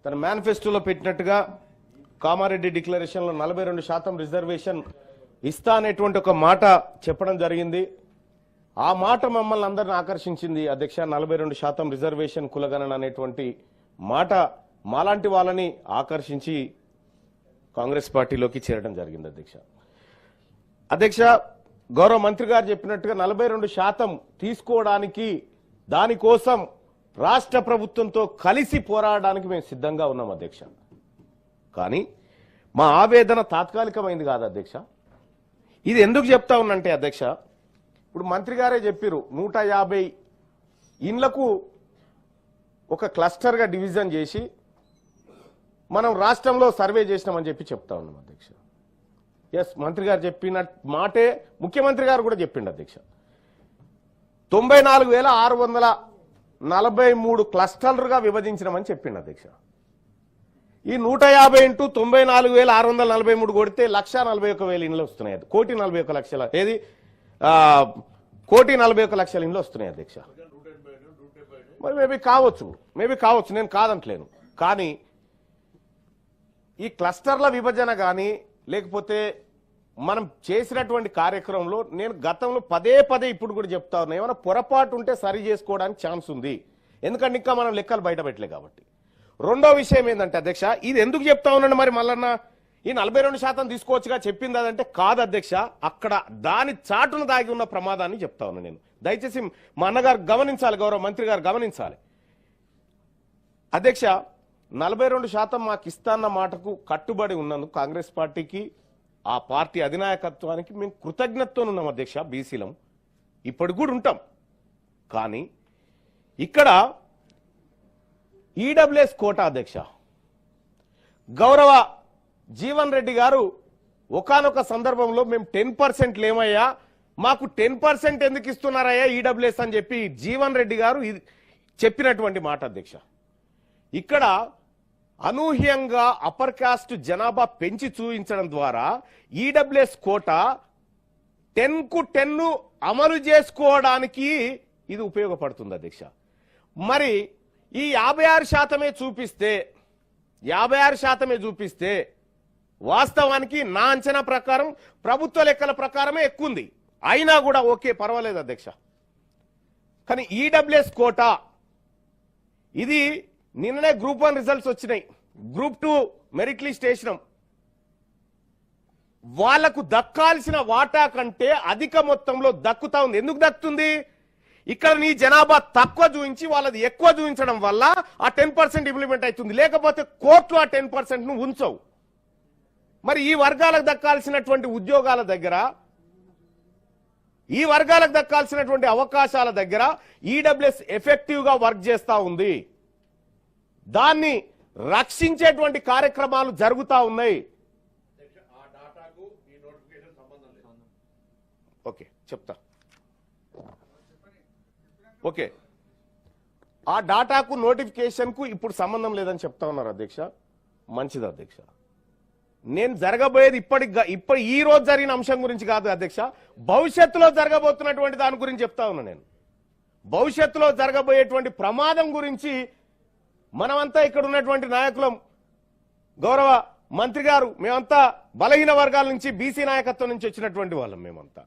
తన మేనిఫెస్టోలో పెట్టినట్టుగా కామారెడ్డి డిక్లరేషన్లో 42% రిజర్వేషన్ ఇస్తా అనేటువంటి ఒక మాట చెప్పడం జరిగింది. ఆ మాట మమ్మల్ని అందరిని ఆకర్షించింది అధ్యక్ష. 42% రిజర్వేషన్ కులగణన అనేటువంటి మాట మాలాంటి వాళ్ళని ఆకర్షించి కాంగ్రెస్ పార్టీలోకి చేరడం జరిగింది అధ్యక్ష. గౌరవ మంత్రి గారు చెప్పినట్టుగా 42% తీసుకోవడానికి దానికోసం రాష్ట్ర ప్రభుత్వంతో కలిసి పోరాడడానికి మేము సిద్ధంగా ఉన్నాం అధ్యక్ష. కానీ మా ఆవేదన తాత్కాలికమైంది కాదు అధ్యక్ష. ఇది ఎందుకు చెప్తా ఉన్నంటే అధ్యక్ష, ఇప్పుడు మంత్రి గారే చెప్పారు 150 ఇండ్లకు ఒక క్లస్టర్గా డివిజన్ చేసి మనం రాష్ట్రంలో సర్వే చేసినామని చెప్పి చెప్తా ఉన్నాం అధ్యక్ష. ఎస్, మంత్రి గారు చెప్పిన మాటే ముఖ్యమంత్రి గారు కూడా చెప్పిండు అధ్యక్ష. 94,643 క్లస్టర్లుగా విభజించినామని చెప్పిండు అధ్యక్ష. ఈ 150 ఇంటూ 94,643 కొడితే 1,41,000 ఇండ్లు వస్తున్నాయి. 1,41,00,000 ఏది 1,41,00,000 ఇండ్లు వస్తున్నాయి అధ్యక్ష. మరి మేబీ కావచ్చు, నేను కాదంటలేను. కానీ ఈ క్లస్టర్ల విభజన కానీ లేకపోతే మనం చేసినటువంటి కార్యక్రమంలో నేను గతంలో పదే ఇప్పుడు కూడా చెప్తా ఉన్నా, ఏమైనా పొరపాటు ఉంటే సరి చేసుకోవడానికి ఛాన్స్ ఉంది. ఎందుకంటే ఇంకా మనం లెక్కలు బయట పెట్టలే కాబట్టి. రెండో విషయం ఏంటంటే అధ్యక్ష, ఇది ఎందుకు చెప్తా ఉన్నాను మరి మళ్ళన్నా ఈ 42% తీసుకోవచ్చుగా చెప్పింది అదంటే కాదు అధ్యక్ష. అక్కడ దాని చాటును దాగి ఉన్న ప్రమాదాన్ని చెప్తా ఉన్నాను నేను. దయచేసి మా అన్నగారు గమనించాలి, గౌరవ మంత్రి గారు గమనించాలి అధ్యక్ష. 42% మాకు ఇస్తాన్న మాటకు కట్టుబడి ఉన్నందుకు కాంగ్రెస్ పార్టీకి ఆ పార్టీ అధినాయకత్వానికి మేము కృతజ్ఞతతో ఉన్నాం అధ్యక్ష. బీసీలం ఇప్పటికి కూడా ఉంటాం. కానీ ఇక్కడ ఈడబ్ల్యూఎస్ కోటా అధ్యక్ష, గౌరవ జీవన్ రెడ్డి గారు ఒకానొక సందర్భంలో మేము 10% లేమయ్యా, మాకు 10% ఎందుకు ఇస్తున్నారయ్యా ఈడబ్ల్యూఎస్ అని చెప్పి జీవన్ రెడ్డి గారు చెప్పినటువంటి మాట అధ్యక్ష. ఇక్కడ అనూహ్యంగా అప్పర్ కాస్ట్ జనాభా పెంచి చూపించడం ద్వారా ఈడబ్ల్యూఎస్ కోటా 10కు 10 అమలు చేసుకోవడానికి ఇది ఉపయోగపడుతుంది అధ్యక్ష. మరి ఈ 56% చూపిస్తే వాస్తవానికి నా అంచనా ప్రకారం ప్రభుత్వ లెక్కల ప్రకారమే ఎక్కువ ఉంది. అయినా కూడా ఓకే, పర్వాలేదు అధ్యక్ష. కానీ ఈడబ్ల్యూఎస్ కోటా ఇది నిన్ననే గ్రూప్ 1 రిజల్ట్స్ వచ్చినాయి. గ్రూప్ 2 మెరిట్ లిస్ట్ వేసినాం. వాళ్లకు దక్కాల్సిన వాటా కంటే అధిక మొత్తంలో దక్కుతా ఉంది. ఎందుకు దక్కుతుంది? ఇక్కడ నీ జనాభా తక్కువ చూపించి వాళ్ళది ఎక్కువ చూపించడం వల్ల ఆ 10% ఇంప్లిమెంట్ అవుతుంది. లేకపోతే కోర్టులో ఆ 10% ఉంచవు. మరి ఈ వర్గాలకు దక్కాల్సినటువంటి ఉద్యోగాల దగ్గర, ఈ వర్గాలకు దక్కాల్సినటువంటి అవకాశాల దగ్గర ఈడబ్ల్యూఎస్ ఎఫెక్టివ్ గా వర్క్ చేస్తా ఉంది. దాన్ని రక్షించేటువంటి కార్యక్రమాలు జరుగుతా ఉన్నాయి. ఓకే, చెప్తా. ఓకే, ఆ డాటాకు నోటిఫికేషన్ కు ఇప్పుడు సంబంధం లేదని చెప్తా ఉన్నారు అధ్యక్ష. మంచిది అధ్యక్ష. నేను జరగబోయేది ఇప్పుడు ఈ రోజు జరిగిన అంశం గురించి కాదు అధ్యక్ష, భవిష్యత్తులో జరగబోతున్నటువంటి దాని గురించి చెప్తా ఉన్నా నేను. భవిష్యత్తులో జరగబోయేటువంటి ప్రమాదం గురించి మనమంతా ఇక్కడ ఉన్నటువంటి నాయకులం, గౌరవ మంత్రి గారు, మేమంతా బలహీన వర్గాల నుంచి బీసీ నాయకత్వం నుంచి వచ్చినటువంటి వాళ్ళం. మేమంతా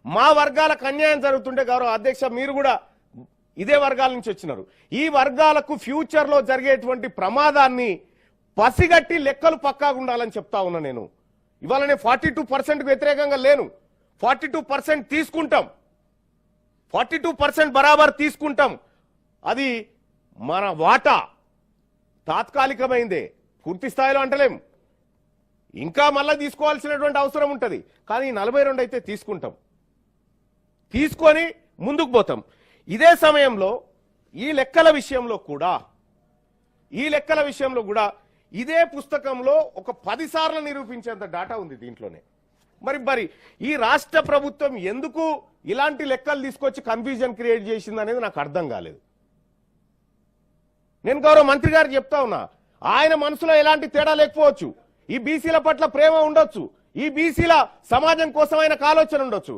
మా వర్గాలకు అన్యాయం జరుగుతుంటే గౌరవ అధ్యక్ష మీరు కూడా ఇదే వర్గాల నుంచి వచ్చినారు. ఈ వర్గాలకు ఫ్యూచర్ లో జరిగేటువంటి ప్రమాదాన్ని పసిగట్టి లెక్కలు పక్కాగా ఉండాలని చెప్తా ఉన్నా నేను. ఇవాళ నేను 42%కు వ్యతిరేకంగా లేను. 42% తీసుకుంటాం, 42% బరాబర్ తీసుకుంటాం. అది మన వాటా తాత్కాలికమైందే, పూర్తి స్థాయిలో అంటలేం. ఇంకా మళ్ళీ తీసుకోవాల్సినటువంటి అవసరం ఉంటుంది. కానీ 42 అయితే తీసుకుంటాం, తీసుకొని ముందుకు పోతాం. ఇదే సమయంలో ఈ లెక్కల విషయంలో కూడా ఇదే పుస్తకంలో ఒక 10 సార్లు నిరూపించేంత డాటా ఉంది దీంట్లోనే. మరి ఈ రాష్ట్ర ప్రభుత్వం ఎందుకు ఇలాంటి లెక్కలు తీసుకొచ్చి కన్ఫ్యూజన్ క్రియేట్ చేసింది అనేది నాకు అర్థం కాలేదు. నేను గౌరవ మంత్రి గారు చెప్తా ఉన్నా, ఆయన మనసులో ఎలాంటి తేడా లేకపోవచ్చు, ఈ బీసీల పట్ల ప్రేమ ఉండొచ్చు, ఈ బీసీల సమాజం కోసం ఆయన ఆలోచన ఉండొచ్చు.